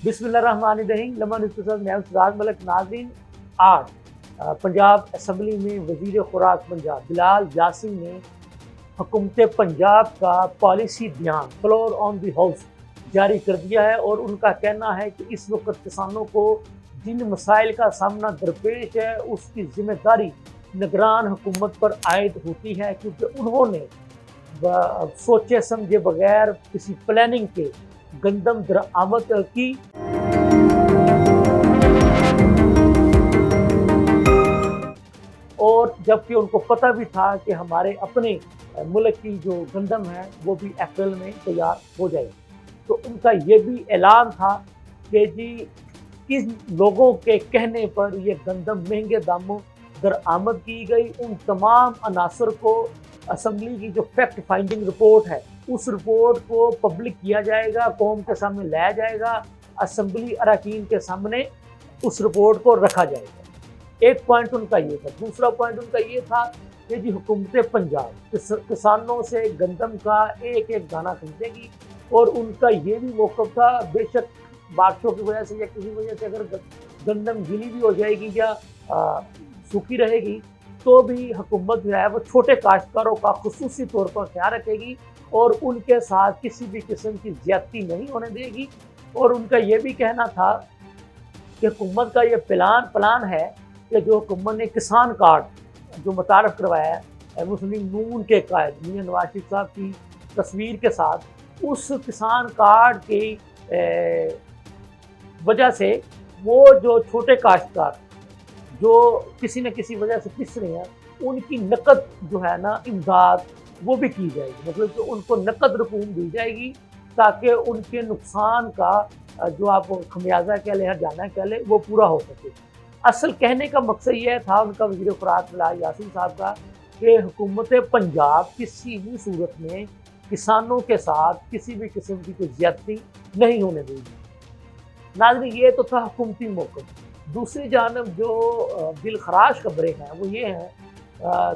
बिस्मिल्लाहिर्रहमानिर्रहीम। लमन इस्तिसाद मैं उस्ताद मलिक। नाज़रीन, आज पंजाब असम्बली में वज़ीर खुराक पंजाब बिलाल यासीन ने हुकूमत पंजाब का पॉलिसी बयान फ्लोर ऑन द हाउस जारी कर दिया है और उनका कहना है कि इस वक्त किसानों को जिन मसाइल का सामना दरपेश है उसकी जिम्मेदारी निगरान हुकूमत पर आयद होती है, क्योंकि उन्होंने सोचे समझे बगैर किसी प्लानिंग के गंदम दरामद की। और जबकि उनको पता भी था कि हमारे अपने मुल्क की जो गंदम है वो भी अप्रैल में तैयार हो जाएगी, तो उनका ये भी ऐलान था कि जी किन लोगों के कहने पर ये गंदम महंगे दामों दरामद की गई, उन तमाम अनासर को असम्बली की जो फैक्ट फाइंडिंग रिपोर्ट है उस रिपोर्ट को पब्लिक किया जाएगा, कौम के सामने लाया जाएगा, असम्बली अरकान के सामने उस रिपोर्ट को रखा जाएगा। एक पॉइंट उनका ये था। दूसरा पॉइंट उनका ये था कि जी हुकूमत पंजाब किसानों से गंदम का एक एक दाना खरीदेगी, और उनका ये भी मौक़िफ़ था बेशक बारिशों की वजह से या किसी वजह से अगर गंदम गीली भी हो जाएगी या सूखी रहेगी तो भी हुकूमत जो है वो छोटे काश्तकारों का खुसूसी तौर पर ख्याल रखेगी और उनके साथ किसी भी किस्म की ज़्यादती नहीं होने देगी। और उनका ये भी कहना था कि हुकूमत का ये प्लान है कि जो हुकूमत ने किसान कार्ड जो मुतारफ़ करवाया है मुस्लिम नून के कायद मियां नवाज शरीफ साहब की तस्वीर के साथ, उस किसान कार्ड की वजह से वो जो छोटे काश्तकार जो किसी न किसी वजह से पिस रहे हैं उनकी नकद जो है ना इमदाद वो भी की जाएगी, मतलब कि उनको नकद रकूम दी जाएगी ताकि उनके नुकसान का जो आप खमियाजा कह लें हर्जाना कह लें वो पूरा हो सके। असल कहने का मकसद ये था उनका वज़ीर खुराक बिलाल यासीन साहब का कि हुकूमत पंजाब किसी भी सूरत में किसानों के साथ किसी भी किस्म की कोई ज़्यादती नहीं होने देगी। नाज़रीन, ये तो था हुकूमती मौक़िफ़। दूसरी जानब जो दिलखराश खबरें हैं वो ये हैं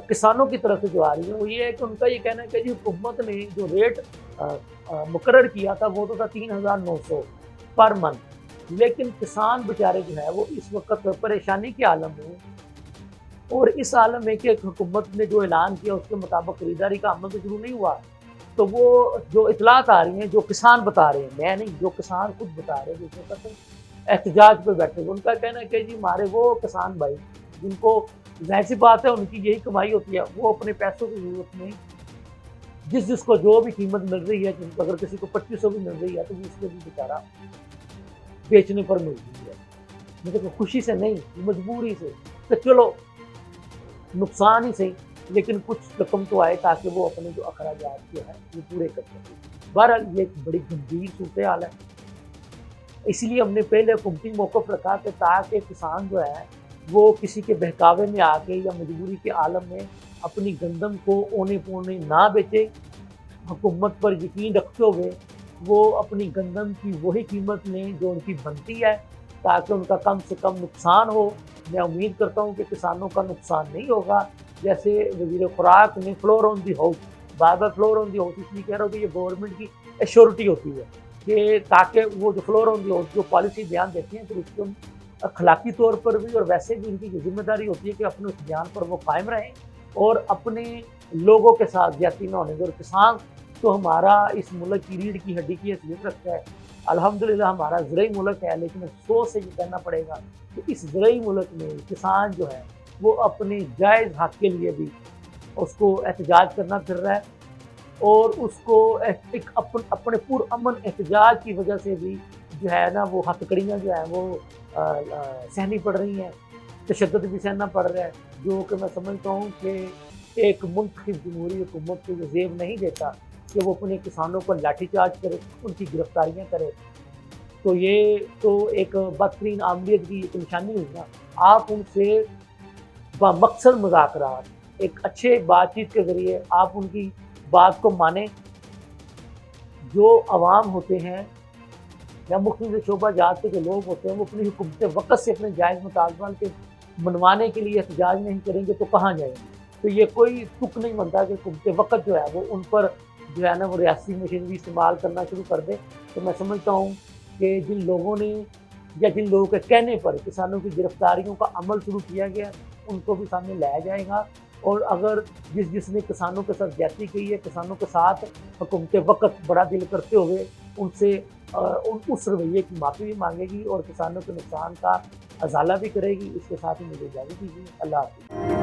किसानों की तरफ से जो आ रही है वो ये है कि उनका ये कहना है कि जी हुकूमत ने जो रेट मुकर्रर किया था वो तो था 3,900 पर मंथ, लेकिन किसान बेचारे जो है वो इस वक्त परेशानी के आलम में, और इस आलम में कि हुकूमत ने जो ऐलान किया उसके मुताबिक खरीदारी का अमल तो शुरू नहीं हुआ, तो वो जो इतलात आ रही हैं जो किसान बता रहे हैं, मैं नहीं, जो किसान खुद बता रहे हैं जिस वक्त एहतजाज पे बैठे, उनका कहना है कि जी हमारे वो किसान भाई जिनको जाहिर सी बात है उनकी यही कमाई होती है, वो अपने पैसों की ज़रूरत में जिसको जो भी कीमत मिल रही है, अगर किसी को 2500 भी मिल रही है तो उसके भी बेचारा बेचने पर मिल रही है, मतलब खुशी से नहीं मजबूरी से, तो चलो नुकसान ही सही लेकिन कुछ रकम तो आए ताकि वो अपने जो अखराजात जो है वो पूरे कर सकें। बहरहाल ये एक बड़ी गंभीर सूरत हाल है, इसलिए हमने पहले हुकूमती मौक़िफ़ रखा कि ताकि किसान जो है वो किसी के बहकावे में आके या मजबूरी के आलम में अपनी गंदम को औने पौने ना बेचे, हुकूमत पर यकीन रखते हुए वो अपनी गंदम की वही कीमत लें जो उनकी बनती है ताकि उनका कम से कम नुकसान हो। मैं उम्मीद करता हूँ कि किसानों का नुकसान नहीं होगा। जैसे वज़ीर खुराक ने floor on the house, bar bar floor on the house इसलिए कह रहा हूँ कि ये गवर्नमेंट की एश्योरिटी होती है कि ताकि वो जो फ्लोर ऑन दी हाउस जो पॉलिसी बयान देते हैं तो उसको अखलाकी तौर पर भी और वैसे भी उनकी जिम्मेदारी होती है कि अपने उस बयान पर वो कायम रहें और अपने लोगों के साथ ज्यादती ना होने दें। और किसान तो हमारा इस मुल्क की रीढ़ की हड्डी की हैसियत रखता है। अल्हम्दुलिल्लाह हमारा ज़रई मुल्क है, लेकिन अफसोस से ये कहना पड़ेगा कि इस ज़रई मुल्क में किसान जो है वो अपने जायज़ हक़ के लिए भी उसको एहतजाज करना फिर रहा है और उसको एक अपने पुरअमन एहतजाज की वजह से भी जो है ना वो हथकड़ियाँ जो है वो सहनी पड़ रही हैं, तशद्दुद भी सहना पड़ रहा है, जो कि मैं समझता हूँ कि एक मुंतखब जमहूरी हुकूमत को ये ज़ेब नहीं देता कि वो अपने किसानों पर लाठीचार्ज करे, उनकी गिरफ्तारियाँ करे। तो ये तो एक बदतरीन आमलीत की एक निशानी हुई ना। आप उनसे बामकसद मुज़ाकरात एक अच्छे बातचीत के ज़रिए आप उनकी बात को माने। जो अवाम होते हैं या मुख्तलिफ शोबा जात के जो लोग होते हैं वो अपनी हुकूमत वक़्त से अपने जायज़ मुतालबात के मनवाने के लिए एहतजाज नहीं करेंगे तो कहाँ जाएंगे। तो ये कोई तुक नहीं बनता कि हुकूमत वक़्त जो है वो उन पर जो है ना वो रियासी मशीनरी इस्तेमाल करना शुरू कर दे। तो मैं समझता हूँ کہ جن لوگوں نے یا جن لوگوں کے کہنے پر کسانوں کی گرفتاریوں کا عمل شروع کیا گیا ان کو بھی سامنے لایا جائے گا، اور اگر جس نے کسانوں کے ساتھ زیادتی کی ہے، کسانوں کے ساتھ حکومت وقت بڑا دل کرتے ہوئے ان سے اس رویے کی معافی بھی مانگے گی اور کسانوں کے نقصان کا ازالہ بھی کرے گی۔ اس کے ساتھ ہی مجھے اجازت دیجیے، اللہ حافظ۔